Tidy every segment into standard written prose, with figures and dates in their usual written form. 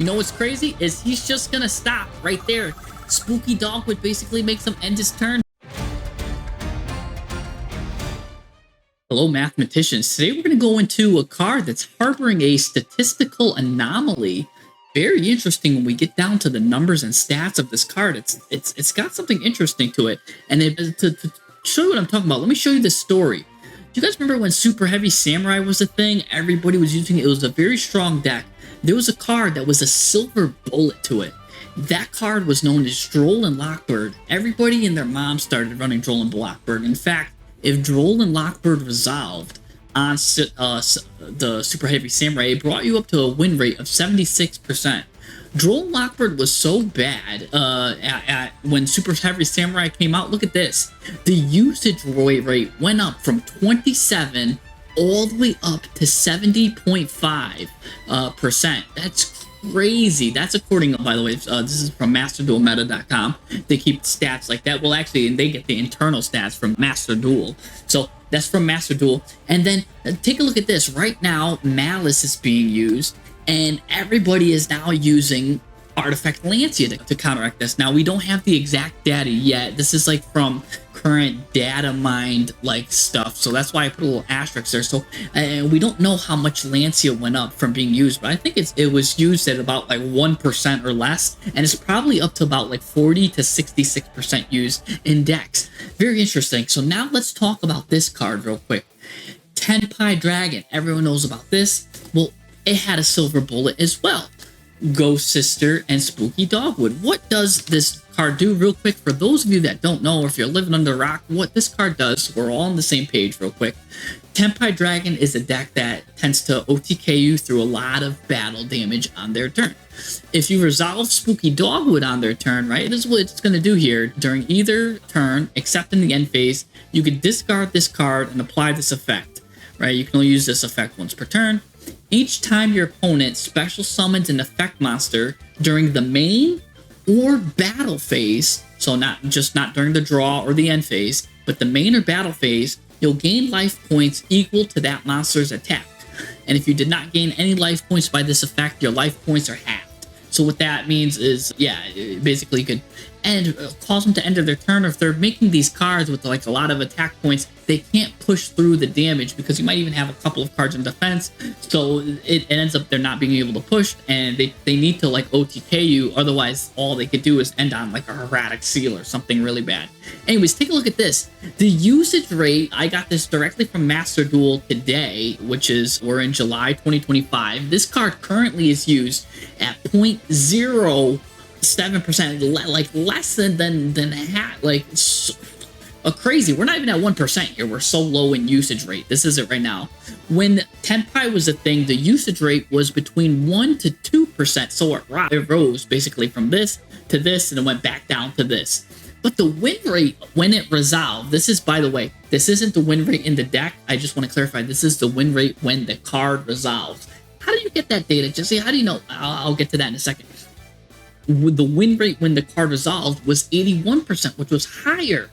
You know what's crazy is he's just gonna stop right there. Spooky Dogwood basically makes him end his turn. Hello, mathematicians. Today we're going to go into a card that's harboring a statistical anomaly. Very interesting when we get down to the numbers and stats of this card. It's got something interesting to it. And to show you what I'm talking about, let me show you the story. Do you guys remember when Superheavy Samurai was a thing? Everybody was using it. It was a very strong deck. There was a card that was a silver bullet to it. That card was known as Droll and Lockbird. Everybody and their mom started running Droll and Lockbird. In fact, if Droll and Lockbird resolved on the Super Heavy Samurai, it brought you up to a win rate of 76%. Droll and Lockbird was so bad when Super Heavy Samurai came out. Look at this. The usage rate went up from 27 all the way up to 70.5%. That's crazy. That's according, by the way, this is from MasterDuelMeta.com. They keep stats like that. Well, actually, and they get the internal stats from Master Duel. So that's from Master Duel. And then take a look at this. Right now, Maliss is being used, and everybody is now using Artifact Lancea to counteract this. Now, we don't have the exact data yet. This is like from current data mined like stuff, so that's why I put a little asterisk there. So we don't know how much Lancea went up from being used, but I think it was used at about like 1% or less, and it's probably up to about like 40 to 66% used in decks. Very interesting. So now let's talk about this card real quick. Tenpai Dragon. Everyone knows about this. Well, it had a silver bullet as well. Ghost Sister and Spooky Dogwood. What does this card do real quick for those of you that don't know, or if you're living under a rock, what this card does? We're all on the same page real quick. Tenpai Dragon is a deck that tends to OTK you through a lot of battle damage on their turn. If you resolve Spooky Dogwood on their turn, right, this is what it's going to do here. During either turn, except in the end phase, you can discard this card and apply this effect, right? You can only use this effect once per turn. Each time your opponent special summons an effect monster during the main or battle phase, so not during the draw or the end phase, but the main or battle phase, you'll gain life points equal to that monster's attack. And if you did not gain any life points by this effect, your life points are halved. So what that means is, yeah, basically you could cause them to end their turn, or if they're making these cards with like a lot of attack points, they can't push through the damage because you might even have a couple of cards in defense. So it ends up they're not being able to push, and they need to like OTK you. Otherwise, all they could do is end on like a erratic seal or something really bad. Anyways, take a look at this. The usage rate, I got this directly from Master Duel today, which is, we're in July 2025. This card currently is used at 0.07%, like less than half, like crazy. We're not even at 1% here. We're so low in usage rate. This is it right now. When Tenpai was a thing, the usage rate was between 1 to 2%. So it rose basically from this to this, and it went back down to this. But the win rate when it resolved, this is, by the way, this isn't the win rate in the deck. I just want to clarify, this is the win rate when the card resolves. How do you get that data, Jesse? How do you know? I'll get to that in a second. The win rate when the card resolved was 81%, which was higher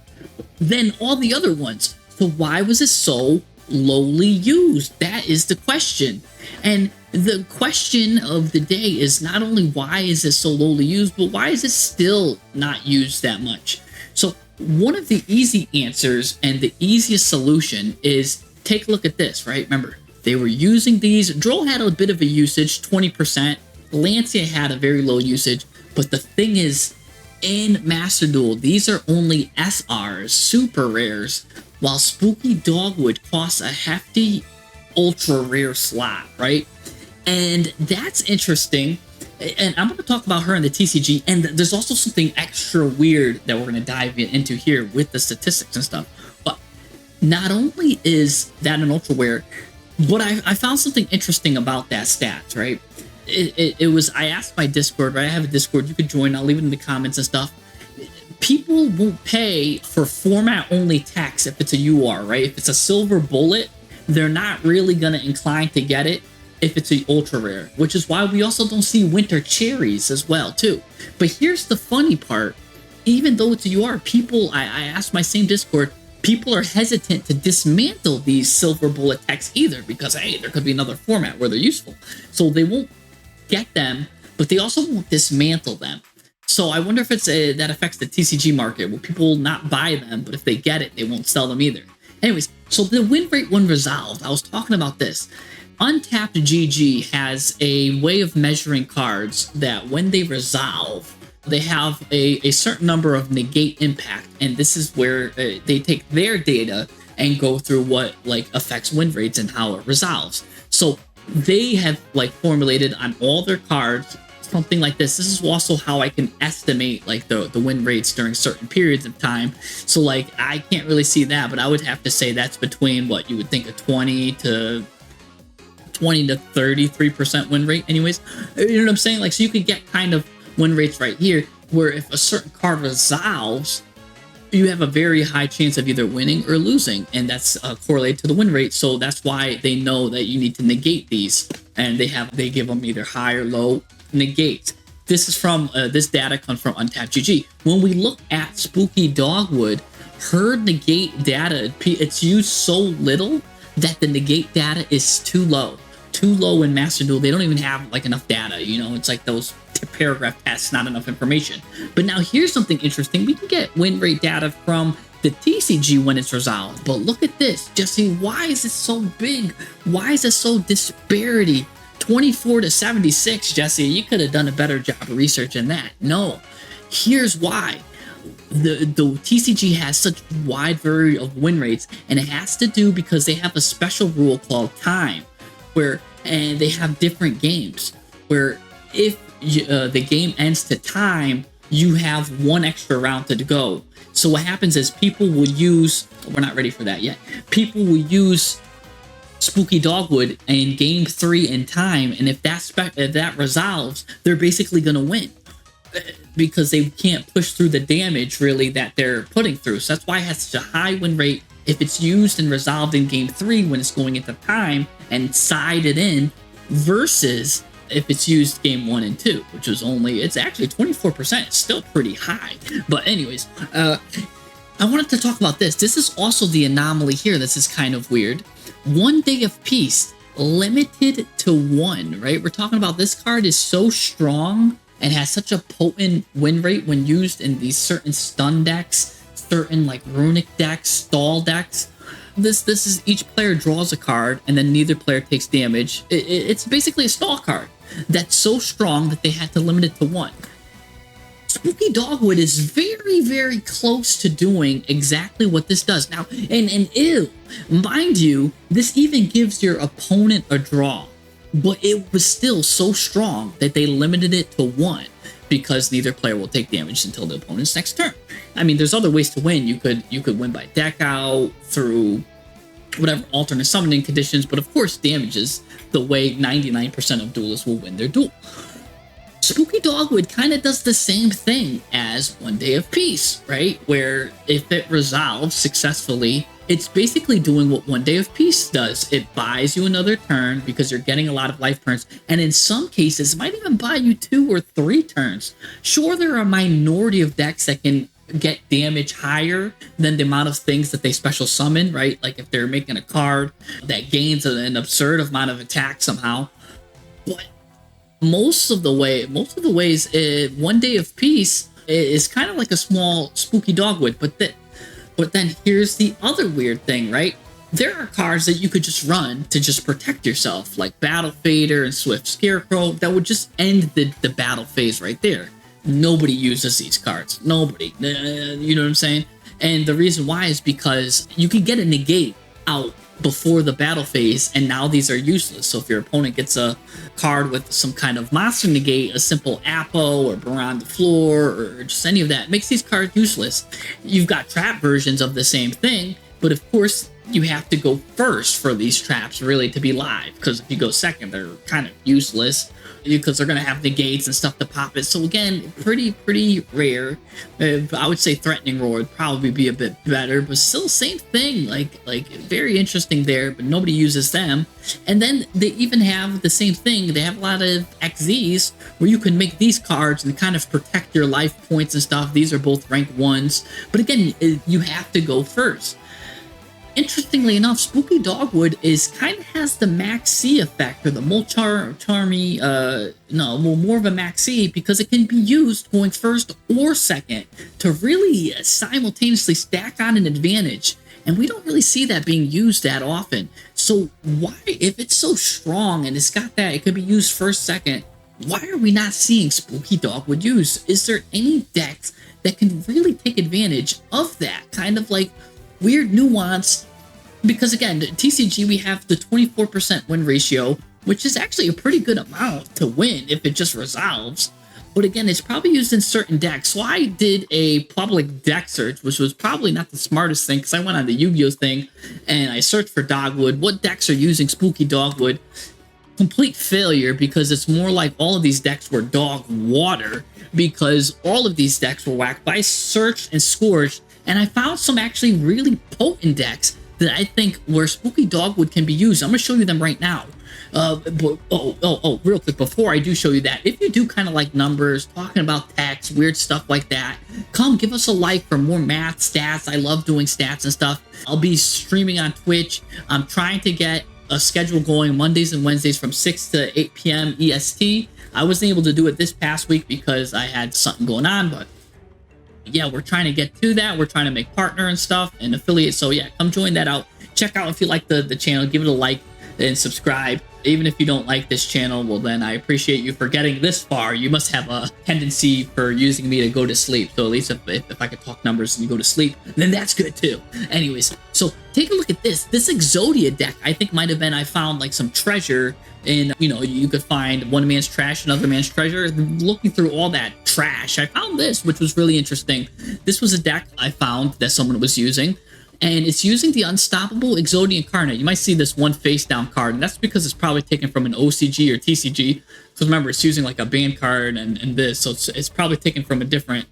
than all the other ones. So why was it so lowly used? That is the question. And the question of the day is not only why is it so lowly used, but why is it still not used that much? So one of the easy answers and the easiest solution is take a look at this, right? Remember, they were using these. Droll had a bit of a usage, 20%. Lancea had a very low usage. But the thing is, in Master Duel, these are only SRs, super rares, while Spooky Dogwood costs a hefty ultra rare slot, right? And that's interesting. And I'm going to talk about her in the TCG. And there's also something extra weird that we're going to dive into here with the statistics and stuff. But not only is that an ultra rare, but I found something interesting about that stats, right? It was, I asked my Discord, right? I have a Discord, you could join, I'll leave it in the comments and stuff. People won't pay for format only text if it's a UR, right? If it's a silver bullet, they're not really going to incline to get it if it's an ultra rare, which is why we also don't see winter cherries as well too. But here's the funny part. Even though it's a UR, people, I asked my same Discord, people are hesitant to dismantle these silver bullet texts either because, hey, there could be another format where they're useful. So they won't get them but they also won't dismantle them. So I wonder if that affects the TCG market, where people will not buy them, but if they get it, they won't sell them either. Anyways, so the win rate when resolved, I was talking about this. Untapped GG has a way of measuring cards that when they resolve, they have a certain number of negate impact, and this is where they take their data and go through what like affects win rates and how it resolves. So they have like formulated on all their cards something like this. This is also how I can estimate like the win rates during certain periods of time. So like I can't really see that, but I would have to say that's between what you would think a 20 to 33% win rate anyways. You know what I'm saying? Like, so you could get kind of win rates right here, where if a certain card resolves, you have a very high chance of either winning or losing, and that's correlated to the win rate. So that's why they know that you need to negate these, and they give them either high or low negate. This is from this data comes from Untapped GG. When we look at Spooky Dogwood, her negate data, it's used so little that the negate data is too low in Master Duel. They don't even have like enough data, you know. It's like those paragraph tests, not enough information. But now here's something interesting. We can get win rate data from the TCG when it's resolved, but look at this, Jesse. Why is it so big? Why is it so disparity? 24 to 76, Jesse. You could have done a better job of researching that. No, here's why. The TCG has such wide variety of win rates, and it has to do because they have a special rule called time, and they have different games where if the game ends to time, you have one extra round to go. So what happens is people will use, we're not ready for that yet, people will use Spooky Dogwood in game 3 in time, and if that resolves, they're basically going to win, because they can't push through the damage really that they're putting through. So that's why it has such a high win rate if it's used and resolved in game 3 when it's going into time and sided in, versus if it's used game 1 and 2, which is it's actually 24%. It's still pretty high. But anyways, I wanted to talk about this. This is also the anomaly here. This is kind of weird. 1 Day of Peace, limited to 1, right? We're talking about this card is so strong and has such a potent win rate when used in these certain stun decks, certain like runic decks, stall decks. This is each player draws a card and then neither player takes damage. It's basically a stall card that's so strong that they had to limit it to 1. Spooky Dogwood is very, very close to doing exactly what this does. Now, and ew, mind you, this even gives your opponent a draw, but it was still so strong that they limited it to 1, because neither player will take damage until the opponent's next turn. I mean, there's other ways to win. You could win by deck out, through whatever alternate summoning conditions, but of course damage is the way 99% of duelists will win their duel. Spooky Dogwood kind of does the same thing as 1 Day of Peace, right? Where if it resolves successfully, it's basically doing what 1 Day of Peace does. It buys you another turn because you're getting a lot of life points, and in some cases, it might even buy you 2 or 3 turns. Sure, there are a minority of decks that can get damage higher than the amount of things that they special summon, right? Like if they're making a card that gains an absurd amount of attack somehow. But most of the ways, 1 Day of Peace is kind of like a small Spooky Dogwood. But then here's the other weird thing, right? There are cards that you could just run to just protect yourself, like Battle Fader and Swift Scarecrow, that would just end the battle phase right there. Nobody uses these cards. Nobody. You know what I'm saying? And the reason why is because you can get a negate out before the battle phase, and now these are useless. So if your opponent gets a card with some kind of monster negate, a simple Apo or Baron the Floor or just any of that, makes these cards useless. You've got trap versions of the same thing, but of course you have to go first for these traps really to be live, because if you go second, they're kind of useless because they're going to have negates and stuff to pop it. So again, pretty rare. I would say Threatening Roar would probably be a bit better, but still same thing. Like very interesting there, but nobody uses them. And then they even have the same thing. They have a lot of XZs where you can make these cards and kind of protect your life points and stuff. These are both rank 1s, but again, you have to go first. interestingly enough, Spooky Dogwood is kind of has the Max C effect, or the Charmy, no, well, more of a Max C, because it can be used going first or second to really simultaneously stack on an advantage. And we don't really see that being used that often. So why, if it's so strong and it's got that, it could be used first, second, why are we not seeing Spooky Dogwood used? Is there any decks that can really take advantage of that kind of like weird nuance? Because again, TCG, we have the 24% win ratio, which is actually a pretty good amount to win if it just resolves. But again, it's probably used in certain decks. So I did a public deck search, which was probably not the smartest thing, because I went on the Yu-Gi-Oh thing and I searched for Dogwood. What decks are using Spooky Dogwood? Complete failure, because it's more like all of these decks were dog water, because all of these decks were whacked. But I searched and scourged, and I found some actually really potent decks that I think where Spooky Dogwood can be used. I'm going to show you them right now. Real quick, before I do show you that, if you do kind of like numbers, talking about text, weird stuff like that, come give us a like for more math, stats. I love doing stats and stuff. I'll be streaming on Twitch. I'm trying to get a schedule going Mondays and Wednesdays from 6 to 8 p.m. EST. I wasn't able to do it this past week because I had something going on, but yeah, we're trying to get to that. We're trying to make partner and stuff and affiliate. So yeah, come join that out. Check out if you like the channel, give it a like and subscribe. Even if you don't like this channel, well then I appreciate you for getting this far. You must have a tendency for using me to go to sleep. So at least if I could talk numbers and you go to sleep, then that's good too. Anyways, so take a look at this. This Exodia deck, I think might have been, I found like some treasure in, you know, you could find one man's trash, another man's treasure. Looking through all that trash, I found this, which was really interesting. This was a deck I found that someone was using, and it's using the Unstoppable Exodia Incarnate. You might see this one face down card, and that's because it's probably taken from an OCG or TCG. Because remember, it's using like a band card and this, so it's probably taken from a different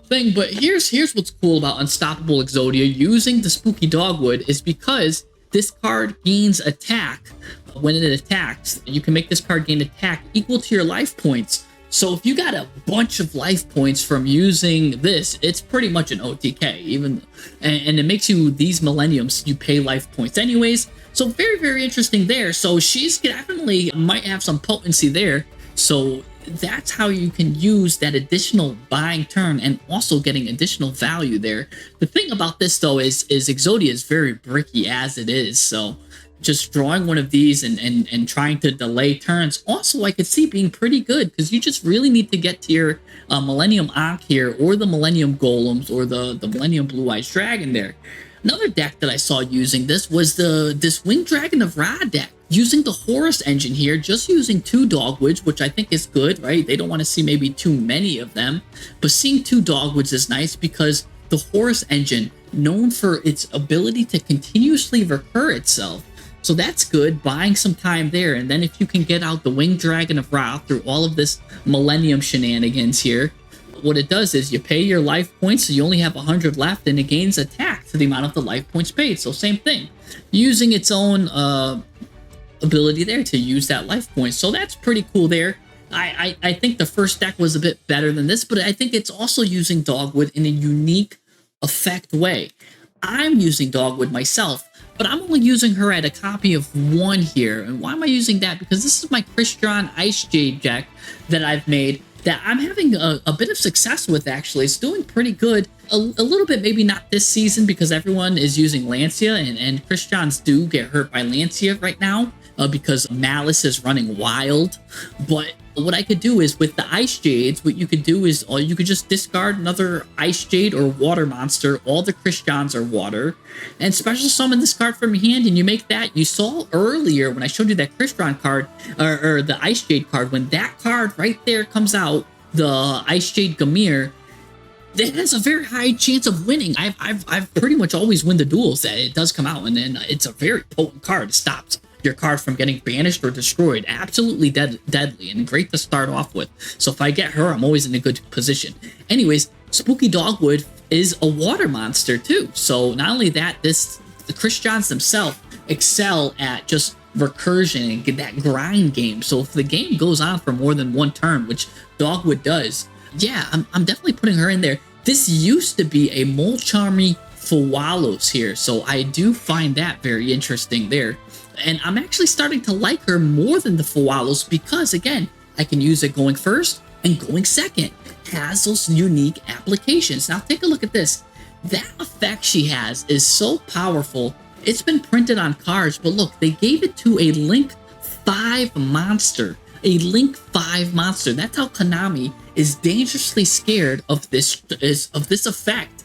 thing. But here's what's cool about Unstoppable Exodia using the Spooky Dogwood is because this card gains attack. When it attacks, you can make this card gain attack equal to your life points. So if you got a bunch of life points from using this, it's pretty much an OTK, even, and it makes you, these millenniums, you pay life points anyways. So very, very interesting there. So she's definitely might have some potency there. So that's how you can use that additional buying turn and also getting additional value there. The thing about this though is Exodia is very bricky as it is. So just drawing one of these and trying to delay turns also I could see being pretty good, because you just really need to get to your Millennium Ankh here, or the Millennium Golems, or the Millennium Blue Eyes Dragon there. Another deck that I saw using this was this Winged Dragon of Ra deck, using the Horus engine here, just using 2 Dogwoods, which I think is good, right? They don't want to see maybe too many of them, but seeing 2 Dogwoods is nice because the Horus engine, known for its ability to continuously recur itself. So that's good, buying some time there. And then if you can get out the Winged Dragon of Ra through all of this Millennium shenanigans here, what it does is you pay your life points, so you only have 100 left, and it gains attack to the amount of the life points paid. So same thing, using its own ability there to use that life point. So that's pretty cool there. I think the first deck was a bit better than this, but I think it's also using Dogwood in a unique effect way. I'm using Dogwood myself, but I'm only using her at a copy of 1 here. And why am I using that? Because this is my Crystron Icejade deck that I've made that I'm having a bit of success with, actually. It's doing pretty good. A little bit, maybe not this season, because everyone is using Lancea, and Crystrons do get hurt by Lancea right now because Maliss is running wild. But what I could do is with the Icejades, what you could do is you could just discard another Icejade or water monster. All the Crystrons are water, and special summon this card from your hand, and you make that. You saw earlier when I showed you that Crystron card, or the Icejade card, when that card right there comes out, the Icejade Gamir, it has a very high chance of winning. I've pretty much always win the duels that it does come out, and then it's a very potent card. It stops your card from getting banished or destroyed. Absolutely deadly and great to start off with. So if I get her, I'm always in a good position. Anyways, Spooky Dogwood is a water monster too. So not only that, the Crystrons themselves excel at just recursion and get that grind game. So if the game goes on for more than 1 turn, which Dogwood does, yeah, I'm definitely putting her in there. This used to be a Molcharmy Fuallos here. So I do find that very interesting there. And I'm actually starting to like her more than the Fuallos because, again, I can use it going first and going second. Has those unique applications. Now take a look at this. That effect she has is so powerful. It's been printed on cards, but look, they gave it to a Link 5 monster. A Link 5 monster. That's how Konami is dangerously scared of this effect.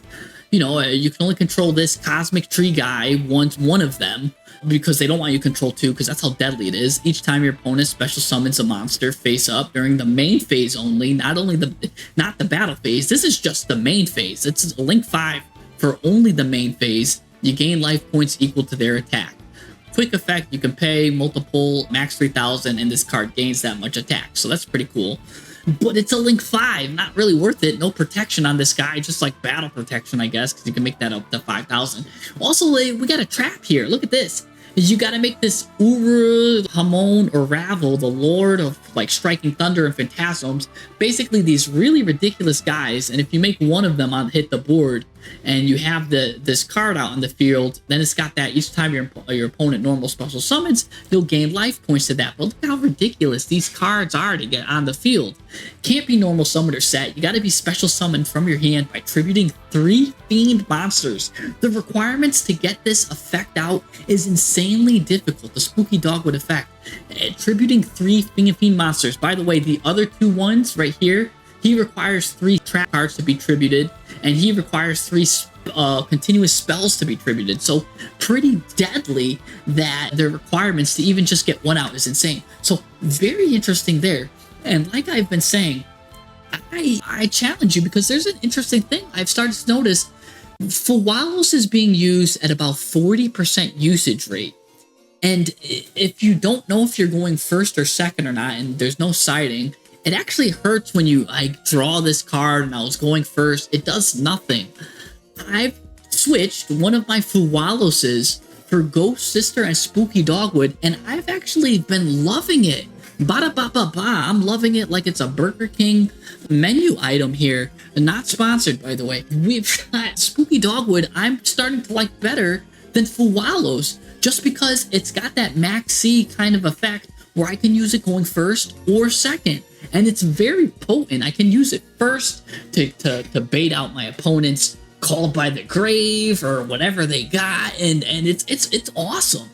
You know, you can only control this Cosmic Tree guy once, one of them, because they don't want you to control two, because that's how deadly it is. Each time your opponent special summons a monster face up during the main phase only, not the battle phase. This is just the main phase. It's a Link 5 for only the main phase. You gain life points equal to their attack. Quick effect, you can pay multiple, max 3,000, and this card gains that much attack. So that's pretty cool. But it's a Link 5, not really worth it. No protection on this guy, just like battle protection, I guess, because you can make that up to 5,000. Also, we got a trap here. Look at this. You got to make this Hamon or Ravel, the lord of like striking thunder and phantasms, basically these really ridiculous guys. And if you make one of them hit the board, and you have this card out in the field, then it's got that each time your opponent normal special summons, you'll gain life points to that. But look how ridiculous these cards are to get on the field. Can't be normal summoned or set. You got to be special summoned from your hand by tributing 3 fiend monsters. The requirements to get this effect out is insanely difficult. The Spooky Dogwood effect, tributing 3 fiend monsters. By the way, the other 2 ones right here, he requires 3 trap cards to be tributed, and he requires 3 continuous spells to be tributed. So pretty deadly that the requirements to even just get one out is insane. So very interesting there. And like I've been saying, I challenge you because there's an interesting thing I've started to notice. Fuallos is being used at about 40% usage rate. And if you don't know if you're going first or second or not, and there's no siding, it actually hurts when you draw this card and I was going first. It does nothing. I've switched one of my Fualloses for Ghost Sister and Spooky Dogwood, and I've actually been loving it. Ba-da-ba-ba-ba. I'm loving it like it's a Burger King menu item here. Not sponsored, by the way. We've got Spooky Dogwood I'm starting to like better than Fuallos, just because it's got that Max C kind of effect where I can use it going first or second. And it's very potent. I can use it first to bait out my opponent's Called by the Grave or whatever they got, and it's awesome.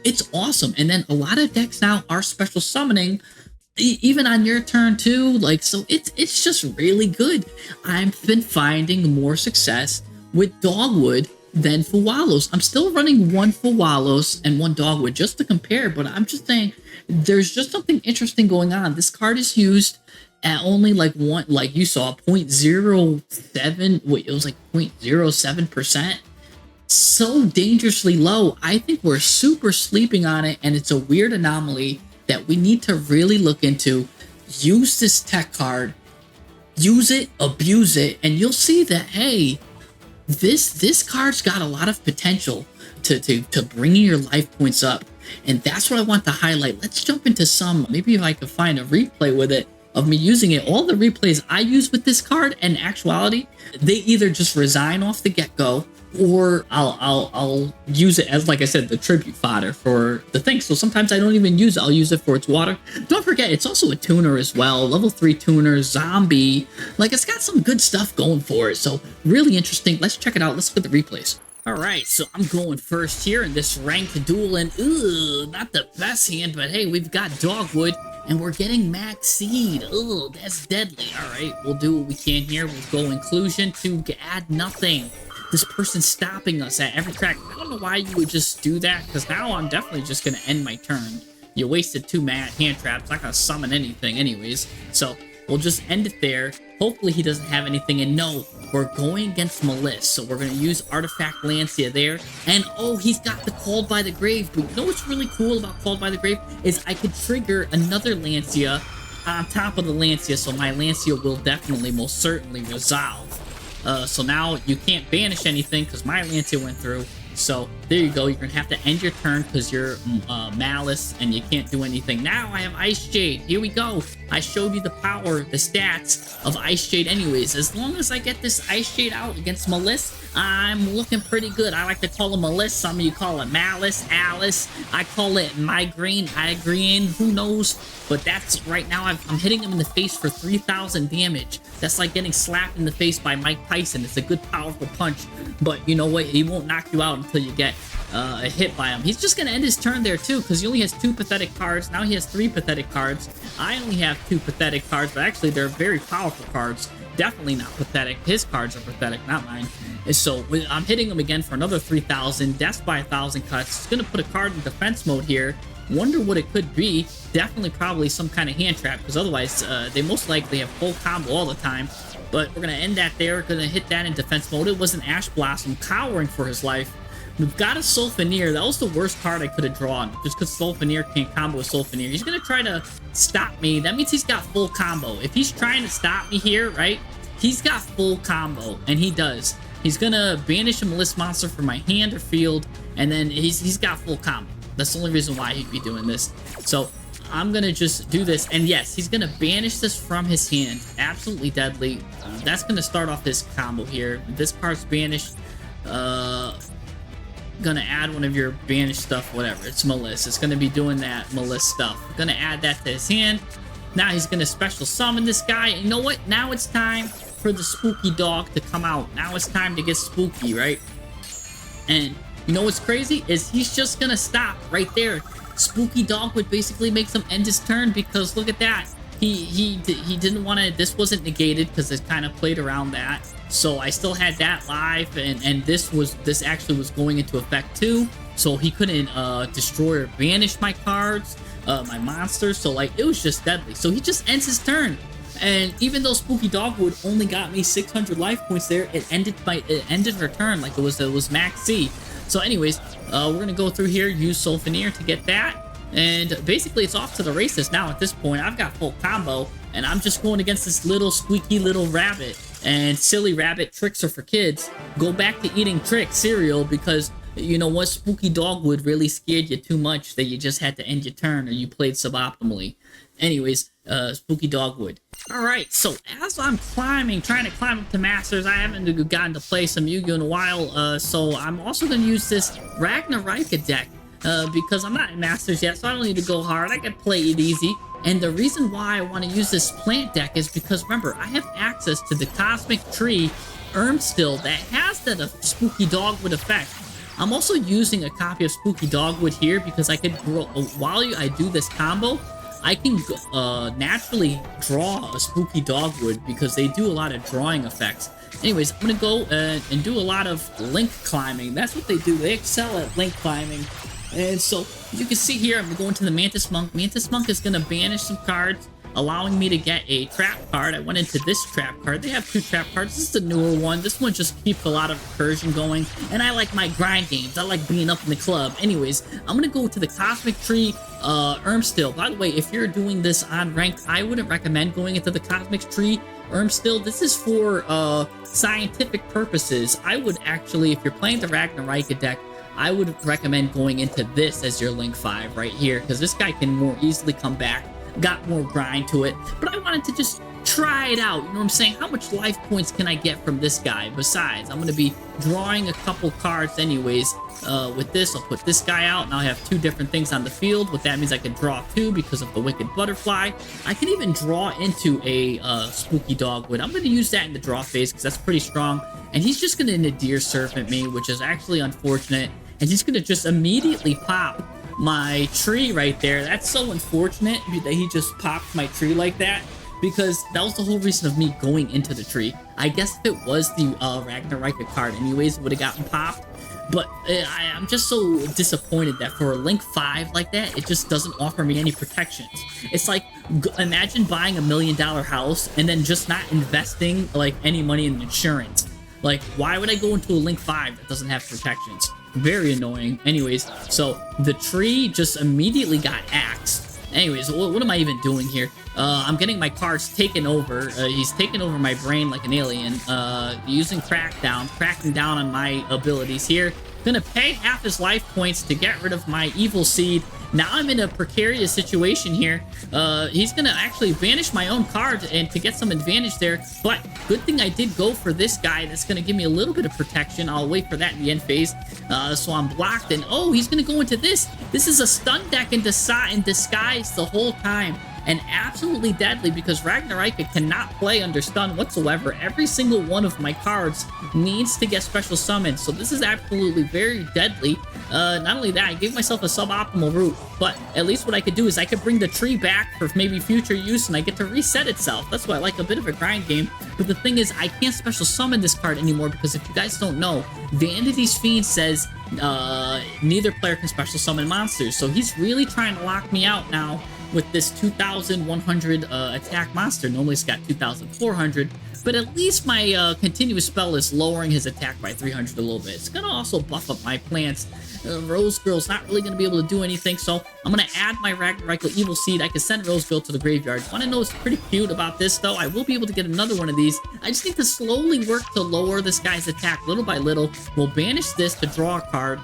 It's awesome. And then a lot of decks now are special summoning even on your turn too. So it's just really good. I've been finding more success with Dogwood than Fuallos. I'm still running 1 Fuallos and 1 Dogwood just to compare, but I'm just saying there's just something interesting going on. This card is used at only one, like you saw, 0.07, wait, it was 0.07%. So dangerously low. I think we're super sleeping on it, and it's a weird anomaly that we need to really look into. Use this tech card, use it, abuse it, and you'll see that, hey, this card's got a lot of potential to bringing your life points up. And that's what I want to highlight. Let's jump into some, maybe if I could find a replay with it of me using it. All the replays I use with this card, in actuality, they either just resign off the get-go, or I'll use it as, like I said, the tribute fodder for the thing. So sometimes I don't even use it. I'll use it for its water. Don't forget, it's also a tuner as well. Level 3 tuner, zombie. It's got some good stuff going for it. So really interesting. Let's check it out. Let's look at the replays. Alright, so I'm going first here in this ranked duel, and not the best hand, but hey, we've got Dogwood, and we're getting Max Seed. That's deadly. Alright, we'll do what we can here. We'll go Inclusion to add nothing. This person's stopping us at every track. I don't know why you would just do that, because now I'm definitely just going to end my turn. You wasted 2 hand traps. Not going to summon anything anyways, so we'll just end it there. Hopefully he doesn't have anything, and no, we're going against Maliss, so we're going to use Artifact Lancea there, and he's got the Called by the Grave. But you know what's really cool about Called by the Grave is I could trigger another Lancea on top of the Lancea, so my Lancea will definitely, most certainly resolve. So now you can't banish anything because my Lancea went through, So there you go. You're gonna have to end your turn because you're Maliss and you can't do anything. Now I have Icejade. Here we go. I showed you the power, the stats of Icejade anyways. As long as I get this Icejade out against Maliss, I'm looking pretty good. I like to call it Maliss. Some of you call it Malice, Alice. I call it migraine, who knows? But that's right now, I'm hitting him in the face for 3,000 damage. That's like getting slapped in the face by Mike Tyson. It's a good, powerful punch. But you know what? He won't knock you out until you get a hit by him. He's just going to end his turn there too, because he only has 2 pathetic cards. Now he has 3 pathetic cards. I only have 2 pathetic cards, but actually they're very powerful cards. Definitely not pathetic. His cards are pathetic, not mine. And so I'm hitting him again for another 3,000. Death by 1,000 cuts. He's going to put a card in defense mode here. Wonder what it could be. Definitely probably some kind of hand trap, because otherwise they most likely have full combo all the time. But we're going to end that there. Going to hit that in defense mode. It was an Ash Blossom, cowering for his life. We've got a Sulfonier. That was the worst card I could have drawn, just because Sulfonier can't combo with Sulfonier. He's going to try to stop me. That means he's got full combo. If he's trying to stop me here, right, he's got full combo, and he does. He's going to banish a Maliss monster from my hand or field, and then he's got full combo. That's the only reason why he'd be doing this. So I'm going to just do this. And yes, he's going to banish this from his hand. Absolutely deadly. That's going to start off this combo here. This card's banished. Going to add one of your banished stuff, whatever. It's Maliss. It's going to be doing that Maliss stuff. Going to add that to his hand. Now he's going to special summon this guy. And you know what? Now it's time for the spooky dog to come out. Now it's time to get spooky, right? And you know what's crazy is he's just gonna stop right there. Spooky Dogwood basically makes him end his turn, because look at that. He didn't want to. This wasn't negated because it kind of played around that. So I still had that live, and this actually was going into effect too. So he couldn't destroy or banish my cards, my monsters. So like it was just deadly. So he just ends his turn. And even though Spooky Dogwood only got me 600 life points there, it ended her turn like it was max C. So anyways, we're going to go through here, use Sulfonier to get that. And basically, it's off to the races now at this point. I've got full combo, and I'm just going against this little squeaky little rabbit. And silly rabbit, tricks are for kids. Go back to eating Trick cereal, because you know what? Spooky Dogwood really scared you too much that you just had to end your turn, or you played suboptimally. Anyways, Spooky Dogwood. Alright, so as I'm trying to climb up to Masters, I haven't gotten to play some Yu-Gi-Oh! In a while, so I'm also going to use this Ragnarika deck, because I'm not in Masters yet, so I don't need to go hard. I can play it easy. And the reason why I want to use this plant deck is because, remember, I have access to the Cosmic Tree Still that has that Spooky Dogwood effect. I'm also using a copy of Spooky Dogwood here because I could grow, while I do this combo, I can naturally draw a Spooky Dogwood because they do a lot of drawing effects. Anyways, I'm going to go and do a lot of link climbing. That's what they do. They excel at link climbing. And so, you can see here, I'm going to the Mantis Monk. Mantis Monk is going to banish some cards, allowing me to get a trap card. I went into this trap card. They have 2 trap cards. This is the newer one. This one just keeps a lot of recursion going. And I like my grind games. I like being up in the club. Anyways, I'm going to go to the Cosmic Tree Still. By the way, if you're doing this on ranked, I wouldn't recommend going into the Cosmic Tree Still. This is for scientific purposes. I would actually, if you're playing the Ragnarika deck, I would recommend going into this as your Link 5 right here, because this guy can more easily come back, got more grind to it, but I wanted to just try it out, you know what I'm saying? How much life points can I get from this guy? Besides, I'm going to be drawing a couple cards anyways. With this, I'll put this guy out, and I'll have 2 different things on the field. What that means, I can draw 2 because of the Wicked Butterfly. I can even draw into a Spooky Dogwood. I'm going to use that in the draw phase because that's pretty strong, and he's just going to Nadir Serpent me, which is actually unfortunate. And he's going to just immediately pop my tree right there. That's so unfortunate that he just popped my tree like that, because that was the whole reason of me going into the tree. I guess if it was the Ragnarika card anyways, it would have gotten popped. But I'm just so disappointed that for a Link 5 like that, it just doesn't offer me any protections. It's like, imagine buying $1 million house and then just not investing like any money in insurance. Like, why would I go into a Link 5 that doesn't have protections? Very annoying. Anyways, so the tree just immediately got axed. Anyways, what am I even doing here? I'm getting my cards taken over. He's taking over my brain like an alien. Using cracking down on my abilities here. Gonna pay half his life points to get rid of my Evil Seed. Now I'm in a precarious situation here. He's gonna actually banish my own card and to get some advantage there. But good thing I did go for this guy. That's gonna give me a little bit of protection. I'll wait for that in the end phase. So I'm blocked, and oh, he's gonna go into this. This is a stun deck in disguise the whole time. And absolutely deadly because Ragnarika cannot play under stun whatsoever. Every single one of my cards needs to get special summoned. So this is absolutely very deadly. Not only that, I gave myself a suboptimal route, but at least what I could do is I could bring the tree back for maybe future use and I get to reset itself. That's why I like a bit of a grind game. But the thing is, I can't special summon this card anymore because if you guys don't know, Vanity's Fiend says neither player can special summon monsters. So he's really trying to lock me out now with this 2,100 attack monster. Normally it's got 2,400, but at least my continuous spell is lowering his attack by 300 a little bit. It's gonna also buff up my plants. Rose Girl's not really gonna be able to do anything, so I'm gonna add my Ragnarika Evil Seed. I can send Rose Girl to the graveyard. Want to know what's pretty cute about this though? I will be able to get another one of these. I just need to slowly work to lower this guy's attack little by little. We'll banish this to draw a card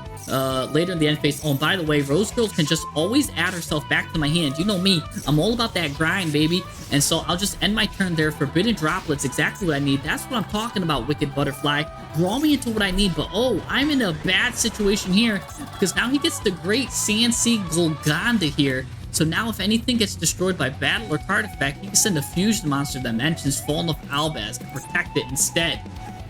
later in the end phase. Oh, and by the way, Rose Girl can just always add herself back to my hand. You know me, I'm all about that grind, baby. And so I'll just end my turn there. Forbidden Droplets, exactly what I need. That's what I'm talking about, Wicked Butterfly. Draw me into what I need, but oh, I'm in a bad situation here because now he gets the Great Sandsea Golgonda here. So now if anything gets destroyed by battle or card effect, he can send a fusion monster that mentions Fallen of Albaz to protect it instead.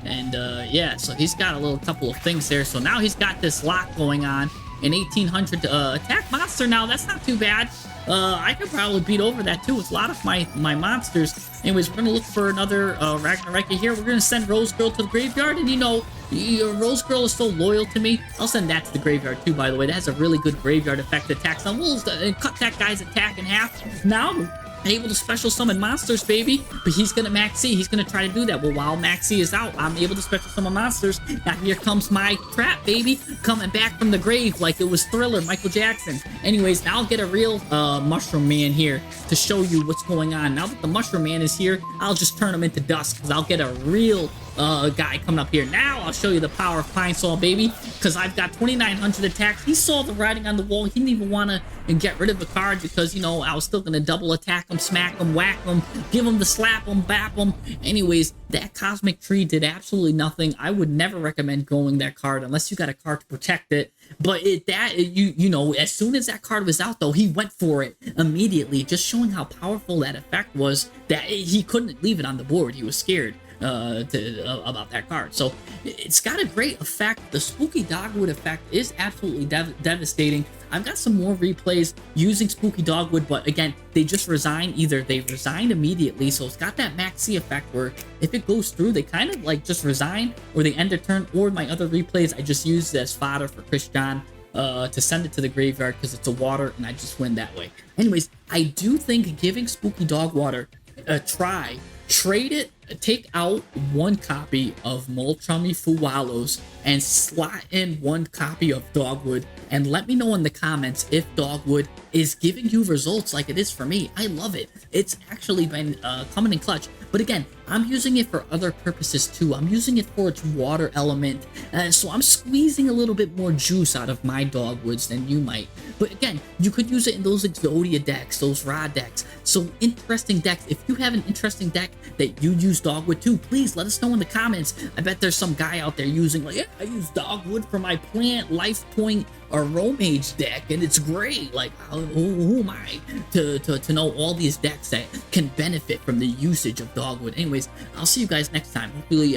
And yeah, so he's got a little couple of things there. So now he's got this lock going on. An 1800 attack monster now, that's not too bad. I could probably beat over that too with a lot of my monsters. Anyways, we're gonna look for another Ragnarika here. We're gonna send Rose Girl to the graveyard, and you know, Rose Girl is so loyal to me. I'll send that to the graveyard too, by the way. That has a really good graveyard effect attack. So we'll cut that guy's attack in half. Now able to special summon monsters, baby. But he's gonna Maxi. He's gonna try to do that. Well, while Maxi is out, I'm able to special summon monsters. Now here comes my trap, baby, coming back from the grave like it was Thriller, Michael Jackson. Anyways, now I'll get a real Mushroom Man here to show you what's going on. Now that the Mushroom Man is here, I'll just turn him into dust because I'll get a real guy coming up here. Now I'll show you the power of Pine Saw, baby, because I've got 2,900 attacks. He saw the writing on the wall. He didn't even want to get rid of the card because, you know, I was still going to double attack him, smack him, whack him, give him the slap him, bap him. Anyways, that Cosmic Tree did absolutely nothing. I would never recommend going that card unless you got a card to protect it. But you know, as soon as that card was out, though, he went for it immediately, just showing how powerful that effect was that he couldn't leave it on the board. He was scared about that card. So it's got a great effect. The Spooky Dogwood effect is absolutely devastating. I've got some more replays using Spooky Dogwood, but again, they just resign. Either they resign immediately, so it's got that Maxi effect where if it goes through, they kind of like just resign, or they end their turn, or my other replays, I just use as fodder for Crystron to send it to the graveyard because it's a water, and I just win that way. Anyways, I do think giving Spooky Dogwater a try, trade it, take out one copy of Molchummy Fuallos and slot in one copy of Dogwood, and let me know in the comments if Dogwood is giving you results like it is for me. I love it. It's actually been coming in clutch. But again, I'm using it for other purposes too. I'm using it for its water element. So I'm squeezing a little bit more juice out of my Dogwoods than you might. But again, you could use it in those Exodia decks, those raw decks. So interesting decks. If you have an interesting deck that you use Dogwood too, please let us know in the comments. I bet there's some guy out there using, like, yeah, I use Dogwood for my plant, life point, or Romage deck, and it's great. Like, who am I to know all these decks that can benefit from the usage of Dogwood? Anyways, I'll see you guys next time. Hopefully,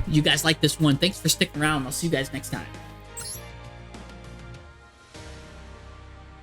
you guys like this one. Thanks for sticking around. I'll see you guys next time.